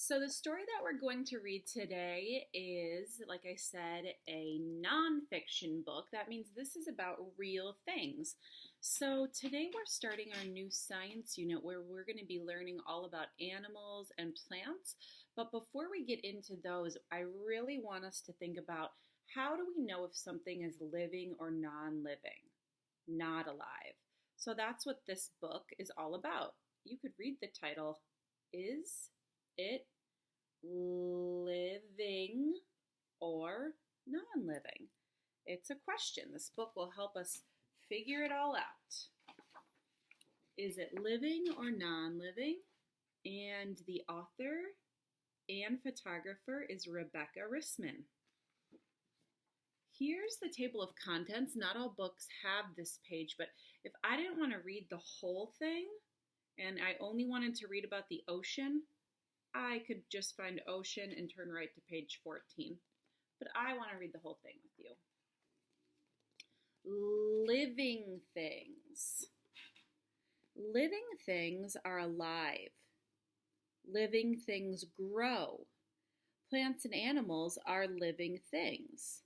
So, the story that we're going to read today is, like I said, a nonfiction book. That means this is about real things. So, today we're starting our new science unit where we're going to be learning all about animals and plants. But before we get into those, I really want us to think about how do we know if something is living or non living, not alive? So, that's what this book is all about. You could read the title, Is It living or non-living? It's a question. This book will help us figure it all out. Is it living or non-living? And the author and photographer is Rebecca Rissman. Here's the table of contents. Not all books have this page, but if I didn't want to read the whole thing and I only wanted to read about the ocean, I could just find ocean and turn right to page 14. But I want to read the whole thing with you. Living things. Living things are alive. Living things grow. Plants and animals are living things.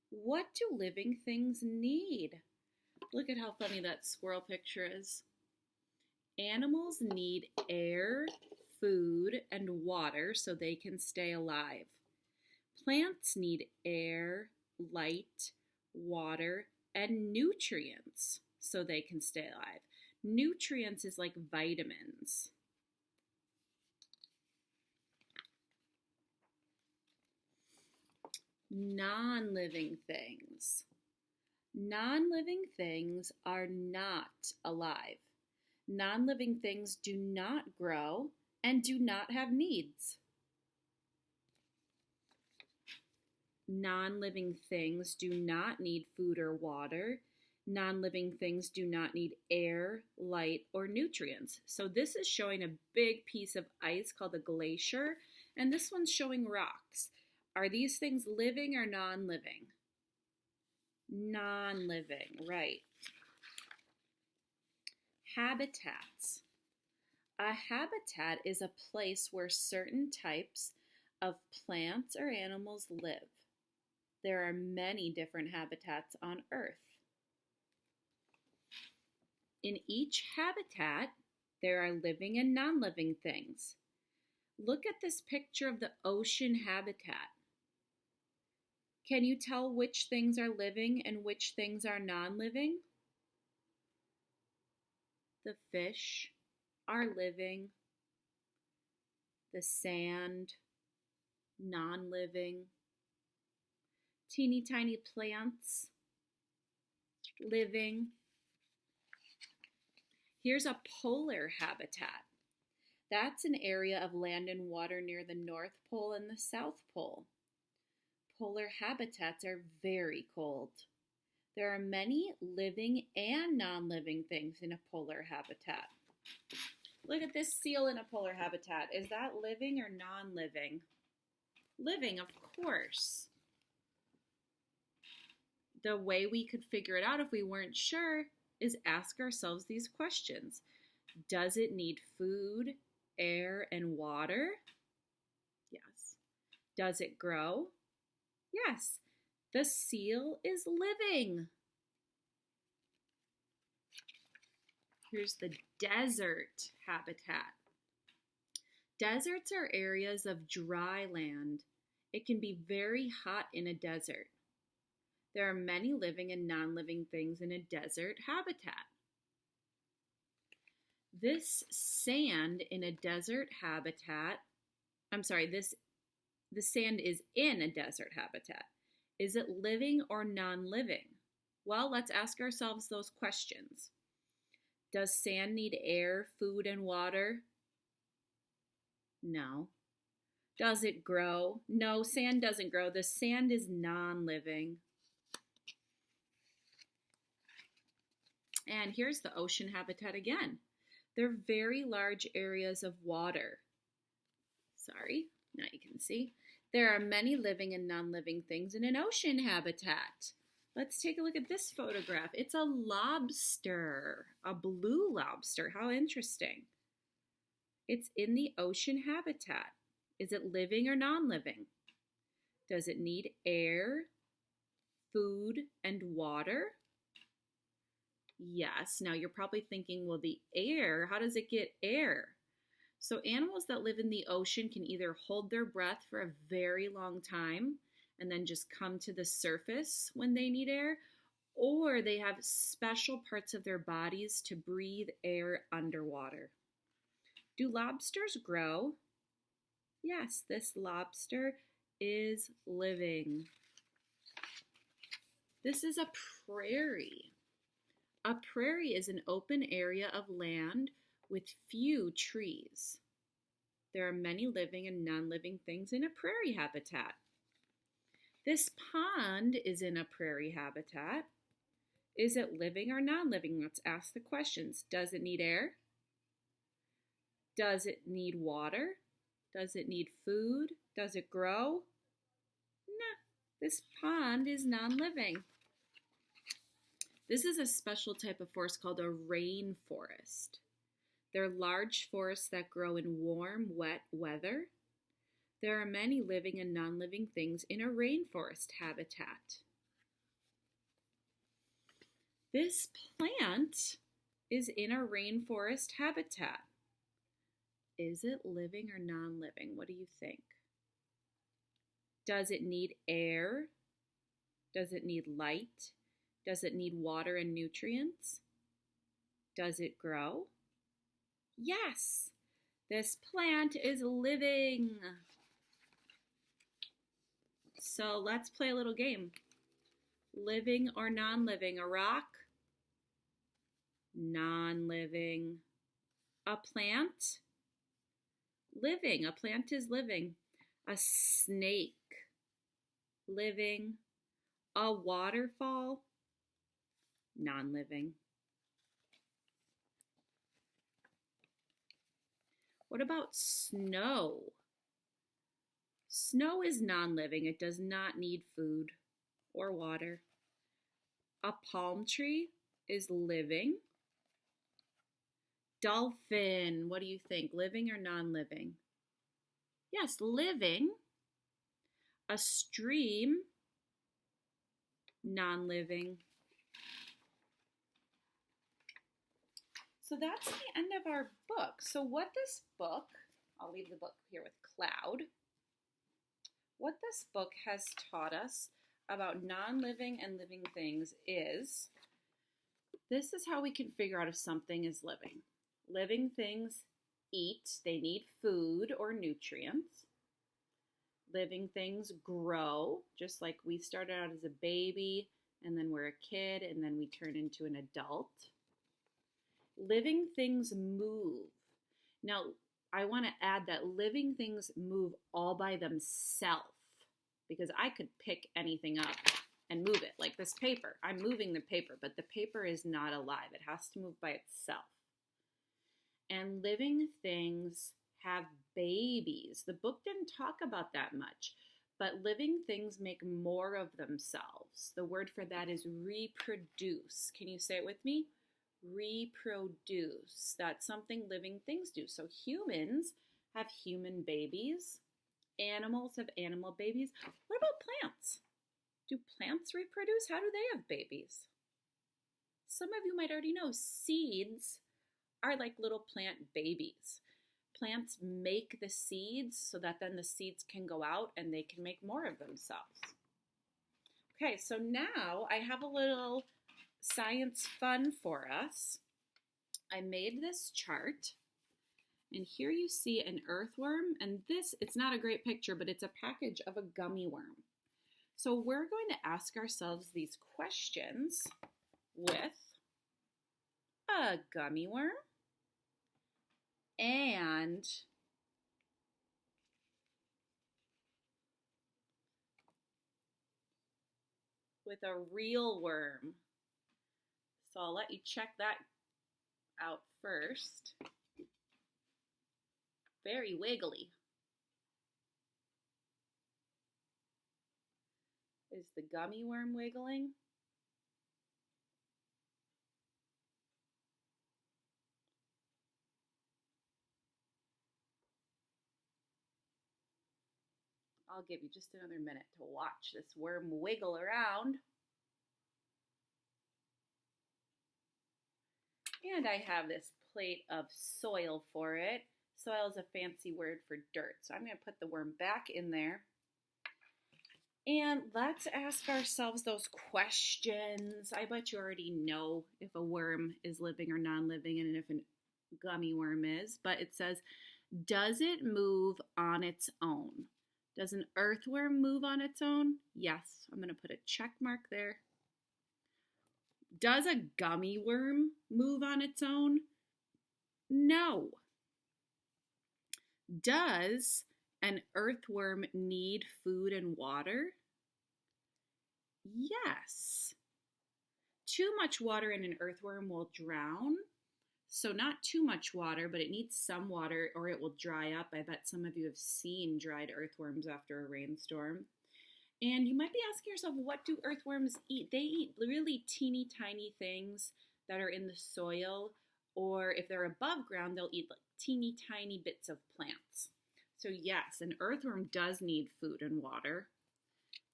What do living things need? Look at how funny that squirrel picture is. Animals need air, food, and water so they can stay alive. Plants need air, light, water, and nutrients so they can stay alive. Nutrients is like vitamins. Non-living things. Non-living things are not alive. Non-living things do not grow and do not have needs. Non-living things do not need food or water. Non-living things do not need air, light, or nutrients. So this is showing a big piece of ice called a glacier, and this one's showing rocks. Are these things living or non-living? Non-living, right. Habitats. A habitat is a place where certain types of plants or animals live. There are many different habitats on Earth. In each habitat, there are living and non-living things. Look at this picture of the ocean habitat. Can you tell which things are living and which things are non-living? The fish are living. The sand, non-living. Teeny tiny plants, living. Here's a polar habitat. That's an area of land and water near the North Pole and the South Pole. Polar habitats are very cold. There are many living and non-living things in a polar habitat. Look at this seal in a polar habitat. Is that living or non-living? Living, of course. The way we could figure it out if we weren't sure is ask ourselves these questions. Does it need food, air, and water? Yes. Does it grow? Yes. The seal is living. Here's the desert habitat. Deserts are areas of dry land. It can be very hot in a desert. There are many living and non-living things in a desert habitat. This sand in a desert habitat, the sand is in a desert habitat. Is it living or non-living? Well, let's ask ourselves those questions. Does sand need air, food, and water? No. Does it grow? No, sand doesn't grow. The sand is non-living. And here's the ocean habitat again. They're very large areas of water. Sorry, now you can see. There are many living and non-living things in an ocean habitat. Let's take a look at this photograph. It's a lobster, a blue lobster. How interesting. It's in the ocean habitat. Is it living or non-living? Does it need air, food, and water? Yes. Now you're probably thinking, well, the air, how does it get air? So animals that live in the ocean can either hold their breath for a very long time and then just come to the surface when they need air, or they have special parts of their bodies to breathe air underwater. Do lobsters grow? Yes, this lobster is living. This is a prairie. A prairie is an open area of land with few trees. There are many living and non-living things in a prairie habitat. This pond is in a prairie habitat. Is it living or non-living? Let's ask the questions. Does it need air? Does it need water? Does it need food? Does it grow? No, this pond is non-living. This is a special type of forest called a rainforest. They're large forests that grow in warm, wet weather. There are many living and non-living things in a rainforest habitat. This plant is in a rainforest habitat. Is it living or non-living? What do you think? Does it need air? Does it need light? Does it need water and nutrients? Does it grow? Yes, this plant is living. So let's play a little game. Living or non-living? A rock? Non-living. A plant? Living. A plant is living. A snake? Living. A waterfall? Non-living. What about snow? Snow is non-living. It does not need food or water. A palm tree is living. Dolphin, what do you think? Living or non-living? Yes, living. A stream, non-living. So that's the end of our book. So what this book, I'll leave the book here with Cloud. What this book has taught us about non-living and living things is, this is how we can figure out if something is living. Living things eat, they need food or nutrients. Living things grow, just like we started out as a baby, and then we're a kid, and then we turn into an adult. Living things move. Now, I want to add that living things move all by themselves, because I could pick anything up and move it, like this paper. I'm moving the paper, but the paper is not alive. It has to move by itself. And living things have babies. The book didn't talk about that much, but living things make more of themselves. The word for that is reproduce. Can you say it with me? Reproduce. That's something living things do. So humans have human babies. Animals have animal babies. What about plants? Do plants reproduce? How do they have babies? Some of you might already know seeds are like little plant babies. Plants make the seeds so that then the seeds can go out and they can make more of themselves. Okay, so now I have a little science fun for us. I made this chart, and here you see an earthworm, and this, it's not a great picture, but it's a package of a gummy worm. So we're going to ask ourselves these questions with a gummy worm and with a real worm. So I'll let you check that out first. Very wiggly. Is the gummy worm wiggling? I'll give you just another minute to watch this worm wiggle around. And I have this plate of soil for it. Soil is a fancy word for dirt. So I'm going to put the worm back in there. And let's ask ourselves those questions. I bet you already know if a worm is living or non-living and if a gummy worm is. But it says, does it move on its own? Does an earthworm move on its own? Yes. I'm going to put a check mark there. Does a gummy worm move on its own? No. Does an earthworm need food and water? Yes. Too much water in an earthworm will drown. So not too much water, but it needs some water or it will dry up. I bet some of you have seen dried earthworms after a rainstorm. And you might be asking yourself, what do earthworms eat? They eat really teeny tiny things that are in the soil, or if they're above ground, they'll eat like teeny tiny bits of plants. So yes, an earthworm does need food and water.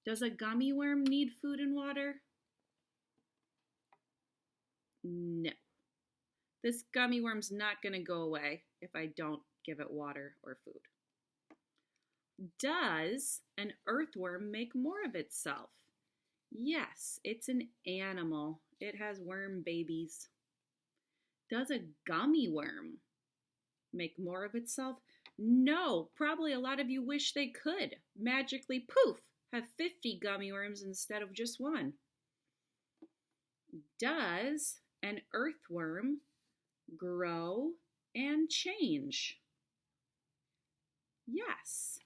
Does a gummy worm need food and water? No. This gummy worm's not going to go away if I don't give it water or food. Does an earthworm make more of itself? Yes, it's an animal. It has worm babies. Does a gummy worm make more of itself? No, probably a lot of you wish they could. Magically, poof, have 50 gummy worms instead of just one. Does an earthworm grow and change? Yes.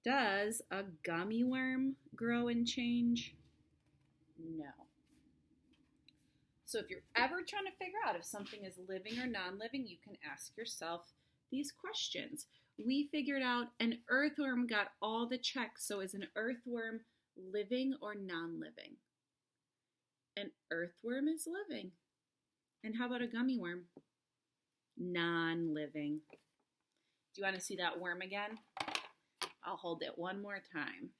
Does a gummy worm grow and change? No. So if you're ever trying to figure out if something is living or non-living, you can ask yourself these questions. We figured out an earthworm got all the checks. So is an earthworm living or non-living? An earthworm is living. And how about a gummy worm? Non-living. Do you want to see that worm again? I'll hold it one more time.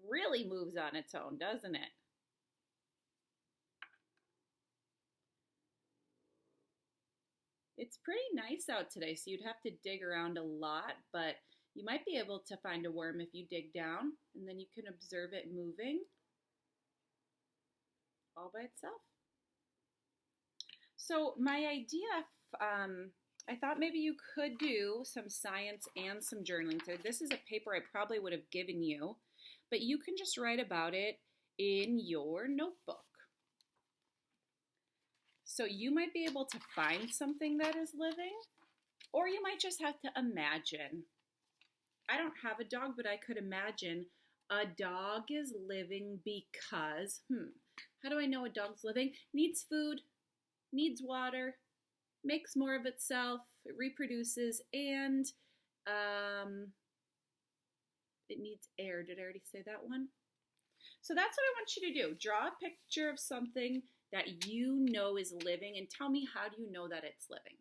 Really moves on its own, doesn't it? It's pretty nice out today, so you'd have to dig around a lot, but you might be able to find a worm if you dig down, and then you can observe it moving all by itself. So my idea, I thought maybe you could do some science and some journaling. So this is a paper I probably would have given you, but you can just write about it in your notebook. So you might be able to find something that is living, or you might just have to imagine. I don't have a dog, but I could imagine a dog is living because, how do I know a dog's living? Needs food, needs water, makes more of itself, it reproduces, and it needs air. Did I already say that one? So that's what I want you to do. Draw a picture of something that you know is living and tell me, how do you know that it's living?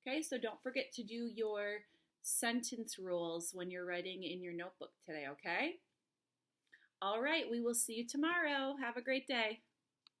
Okay, so don't forget to do your sentence rules when you're writing in your notebook today, okay? All right, we will see you tomorrow. Have a great day.